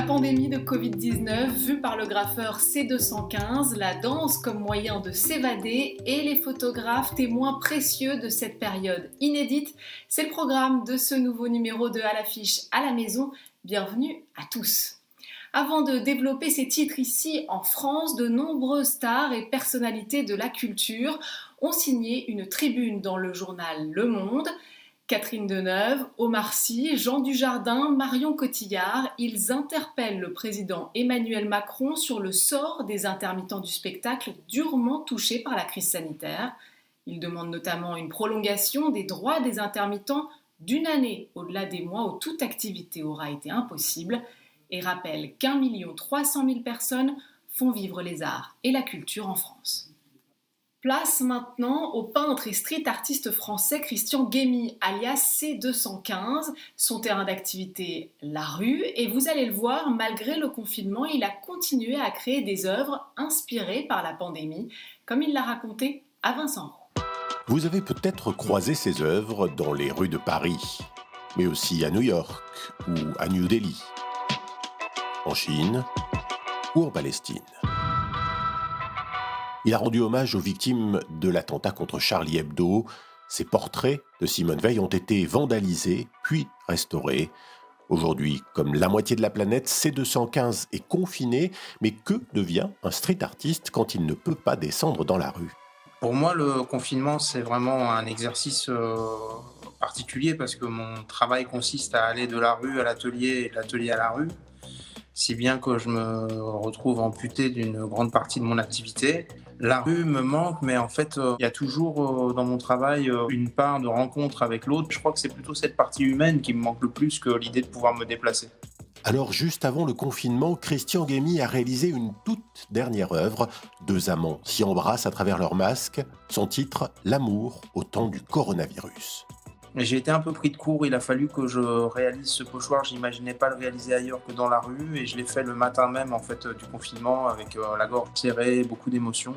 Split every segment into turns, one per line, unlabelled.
La pandémie de Covid-19, vue par le graffeur C215, la danse comme moyen de s'évader et les photographes témoins précieux de cette période inédite, c'est le programme de ce nouveau numéro de À l'affiche à la maison. Bienvenue à tous. Avant de développer ces titres ici en France, de nombreuses stars et personnalités de la culture ont signé une tribune dans le journal Le Monde. Catherine Deneuve, Omar Sy, Jean Dujardin, Marion Cotillard, ils interpellent le président Emmanuel Macron sur le sort des intermittents du spectacle durement touchés par la crise sanitaire. Ils demandent notamment une prolongation des droits des intermittents d'une année au-delà des mois où toute activité aura été impossible et rappellent qu'1 300 000 personnes font vivre les arts et la culture en France. Place maintenant au peintre et street artiste français Christian Guémy, alias C215. Son terrain d'activité, la rue, et vous allez le voir, malgré le confinement, il a continué à créer des œuvres inspirées par la pandémie, comme il l'a raconté à Vincent Roux.
Vous avez peut-être croisé ses œuvres dans les rues de Paris, mais aussi à New York ou à New Delhi, en Chine ou en Palestine. Il a rendu hommage aux victimes de l'attentat contre Charlie Hebdo. Ses portraits de Simone Veil ont été vandalisés, puis restaurés. Aujourd'hui, comme la moitié de la planète, C215 est confiné. Mais que devient un street artiste quand il ne peut pas descendre dans la rue ?
Pour moi, le confinement, c'est vraiment un exercice particulier parce que mon travail consiste à aller de la rue à l'atelier et de l'atelier à la rue. Si bien que je me retrouve amputé d'une grande partie de mon activité. La rue me manque, mais en fait, il y a toujours dans mon travail une part de rencontre avec l'autre. Je crois que c'est plutôt cette partie humaine qui me manque le plus que l'idée de pouvoir me déplacer.
Alors, juste avant le confinement, Christian Guémy a réalisé une toute dernière œuvre. Deux amants s'y embrassent à travers leur masque. Son titre, L'amour au temps du coronavirus.
J'ai été un peu pris de court, il a fallu que je réalise ce pochoir, j'imaginais pas le réaliser ailleurs que dans la rue et je l'ai fait le matin même en fait du confinement avec la gorge serrée, beaucoup d'émotions,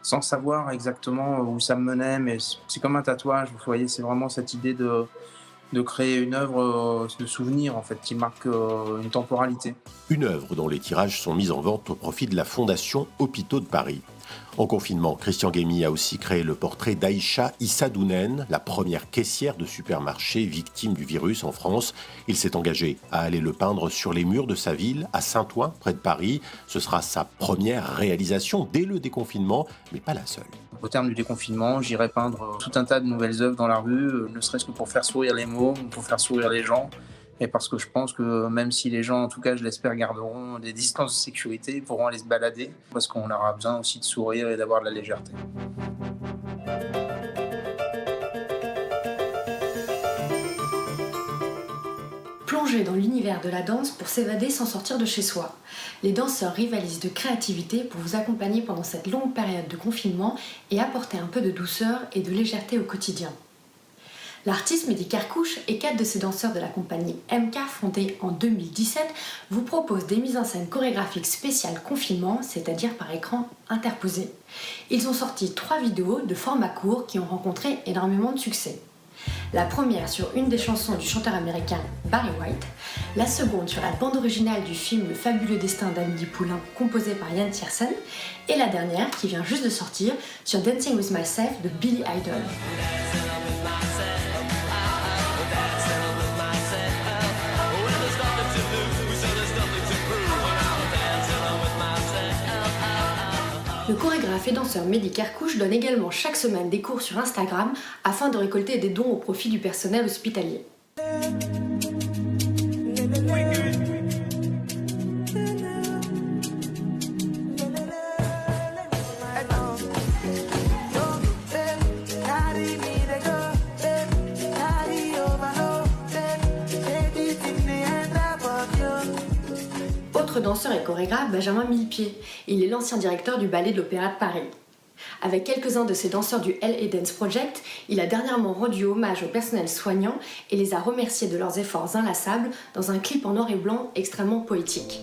sans savoir exactement où ça me menait, mais c'est comme un tatouage, vous voyez, c'est vraiment cette idée de créer une œuvre de souvenir en fait qui marque une temporalité.
Une œuvre dont les tirages sont mis en vente au profit de la Fondation Hôpitaux de Paris. En confinement, Christian Guémy a aussi créé le portrait d'Aïcha Issadounen, la première caissière de supermarché victime du virus en France. Il s'est engagé à aller le peindre sur les murs de sa ville, à Saint-Ouen, près de Paris. Ce sera sa première réalisation dès le déconfinement, mais pas la seule.
Au terme du déconfinement, j'irai peindre tout un tas de nouvelles œuvres dans la rue, ne serait-ce que pour faire sourire les mots, pour faire sourire les gens. Et parce que je pense que même si les gens, en tout cas je l'espère, garderont des distances de sécurité, ils pourront aller se balader, parce qu'on aura besoin aussi de sourire et d'avoir de la légèreté.
Plonger dans l'univers de la danse pour s'évader sans sortir de chez soi. Les danseurs rivalisent de créativité pour vous accompagner pendant cette longue période de confinement et apporter un peu de douceur et de légèreté au quotidien. L'artiste Mehdi Kerkouche et 4 de ses danseurs de la compagnie MK, fondée en 2017, vous proposent des mises en scène chorégraphiques spéciales confinement, c'est-à-dire par écran interposé. Ils ont sorti 3 vidéos de format court qui ont rencontré énormément de succès. La première sur une des chansons du chanteur américain Barry White, la seconde sur la bande originale du film Le fabuleux destin d'Amélie Poulain composée par Yann Tiersen, et la dernière qui vient juste de sortir sur Dancing with Myself de Billy Idol. Le chorégraphe et danseur Mehdi Kerkouche donne également chaque semaine des cours sur Instagram afin de récolter des dons au profit du personnel hospitalier. Autre danseur et chorégraphe, Benjamin Millepied. Il est l'ancien directeur du ballet de l'Opéra de Paris. Avec quelques-uns de ses danseurs du LA Dance Project, il a dernièrement rendu hommage au personnel soignant et les a remerciés de leurs efforts inlassables dans un clip en noir et blanc extrêmement poétique.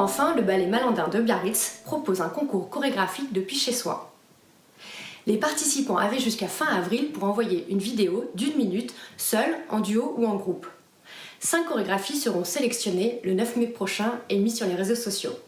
Enfin, le ballet Malandin de Biarritz propose un concours chorégraphique depuis chez soi. Les participants avaient jusqu'à fin avril pour envoyer une vidéo d'1 minute, seule, en duo ou en groupe. 5 chorégraphies seront sélectionnées le 9 mai prochain et mises sur les réseaux sociaux.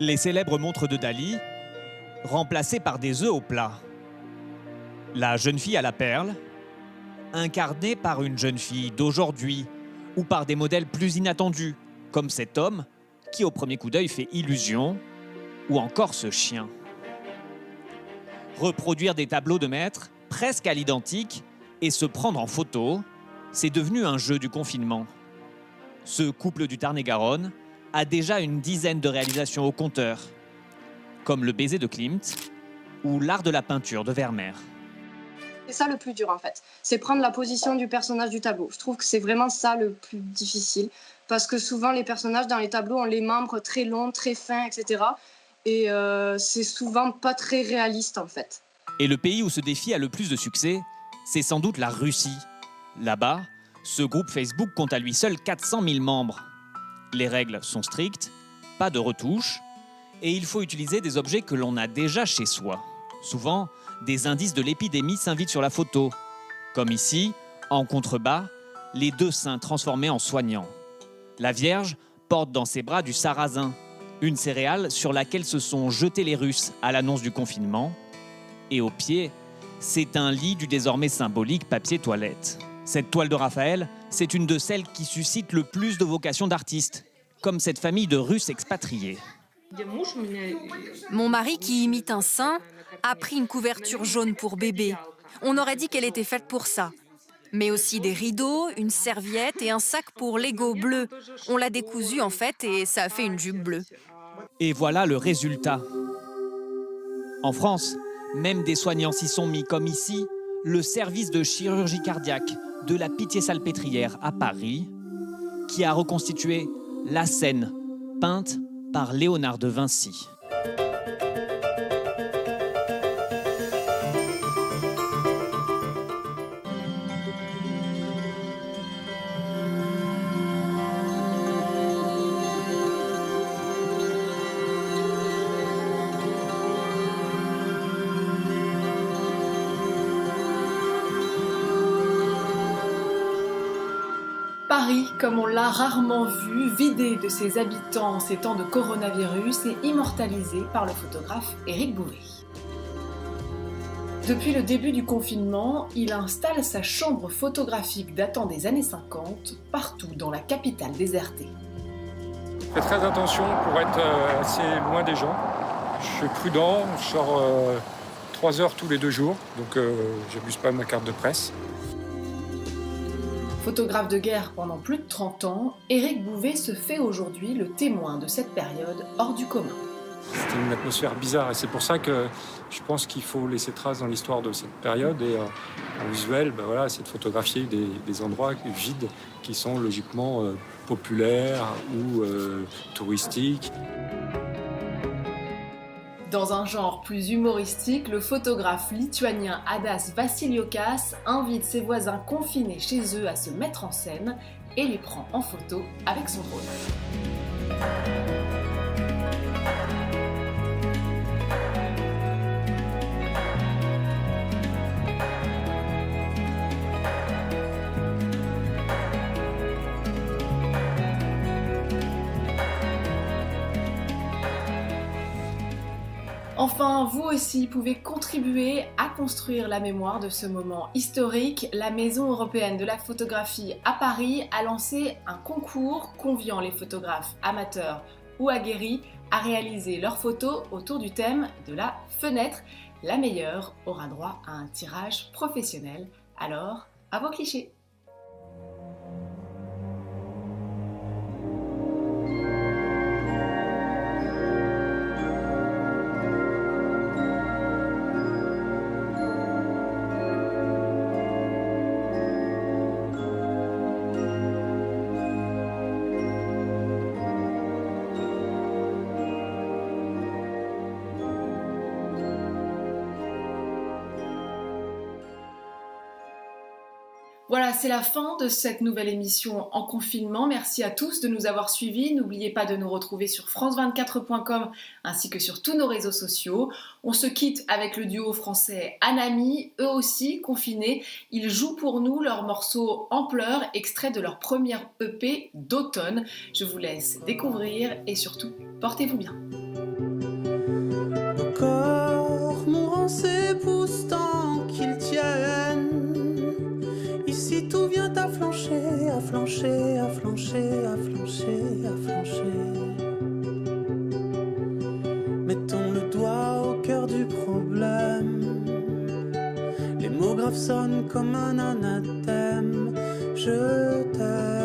Les célèbres montres de Dali, remplacées par des œufs au plat. La jeune fille à la perle, incarnée par une jeune fille d'aujourd'hui ou par des modèles plus inattendus, comme cet homme qui au premier coup d'œil fait illusion, ou encore ce chien. Reproduire des tableaux de maître presque à l'identique et se prendre en photo, c'est devenu un jeu du confinement. Ce couple du Tarn-et-Garonne a déjà une dizaine de réalisations au compteur, comme le baiser de Klimt ou l'art de la peinture de Vermeer.
C'est ça le plus dur en fait, c'est prendre la position du personnage du tableau. Je trouve que c'est vraiment ça le plus difficile, parce que souvent les personnages dans les tableaux ont les membres très longs, très fins, etc. Et c'est souvent pas très réaliste en fait.
Et le pays où ce défi a le plus de succès, c'est sans doute la Russie. Là-bas, ce groupe Facebook compte à lui seul 400 000 membres. Les règles sont strictes, pas de retouches, et il faut utiliser des objets que l'on a déjà chez soi. Souvent, des indices de l'épidémie s'invitent sur la photo, comme ici, en contrebas, les 2 saints transformés en soignants. La Vierge porte dans ses bras du sarrasin, une céréale sur laquelle se sont jetés les Russes à l'annonce du confinement, et au pied, c'est un lit du désormais symbolique papier toilette. Cette toile de Raphaël, c'est une de celles qui suscite le plus de vocations d'artistes, comme cette famille de Russes expatriés.
Mon mari, qui imite un saint, a pris une couverture jaune pour bébé. On aurait dit qu'elle était faite pour ça. Mais aussi des rideaux, une serviette et un sac pour Lego bleu. On l'a décousu en fait et ça a fait une jupe bleue.
Et voilà le résultat. En France, même des soignants s'y sont mis, comme ici, le service de chirurgie cardiaque de la Pitié-Salpêtrière à Paris, qui a reconstitué la scène peinte par Léonard de Vinci.
Paris, comme on l'a rarement vu, vidé de ses habitants en ces temps de coronavirus et immortalisé par le photographe Éric Bouvet. Depuis le début du confinement, il installe sa chambre photographique datant des années 50 partout dans la capitale désertée.
Je fais très attention pour être assez loin des gens. Je suis prudent, je sors 3 heures tous les 2 jours, donc j'abuse pas de ma carte de presse.
Photographe de guerre pendant plus de 30 ans, Éric Bouvet se fait aujourd'hui le témoin de cette période hors du commun.
C'était une atmosphère bizarre et c'est pour ça que je pense qu'il faut laisser trace dans l'histoire de cette période et en visuel, c'est de photographier des endroits vides qui sont logiquement populaires ou touristiques.
Dans un genre plus humoristique, le photographe lituanien Adas Vasiliokas invite ses voisins confinés chez eux à se mettre en scène et les prend en photo avec son drone. Enfin, vous aussi pouvez contribuer à construire la mémoire de ce moment historique. La Maison européenne de la photographie à Paris a lancé un concours conviant les photographes amateurs ou aguerris à réaliser leurs photos autour du thème de la fenêtre. La meilleure aura droit à un tirage professionnel. Alors, à vos clichés! Voilà, c'est la fin de cette nouvelle émission en confinement. Merci à tous de nous avoir suivis. N'oubliez pas de nous retrouver sur france24.com ainsi que sur tous nos réseaux sociaux. On se quitte avec le duo français Anami, eux aussi confinés. Ils jouent pour nous leur morceau En pleurs, extrait de leur première EP d'automne. Je vous laisse découvrir et surtout, portez-vous bien.
Nos corps mourants s'épousent tant qu'ils tiennent. Ici tout vient à flancher, à flancher, à flancher, à flancher, à flancher. Mettons le doigt au cœur du problème. Les mots graves sonnent comme un anathème. Je t'aime.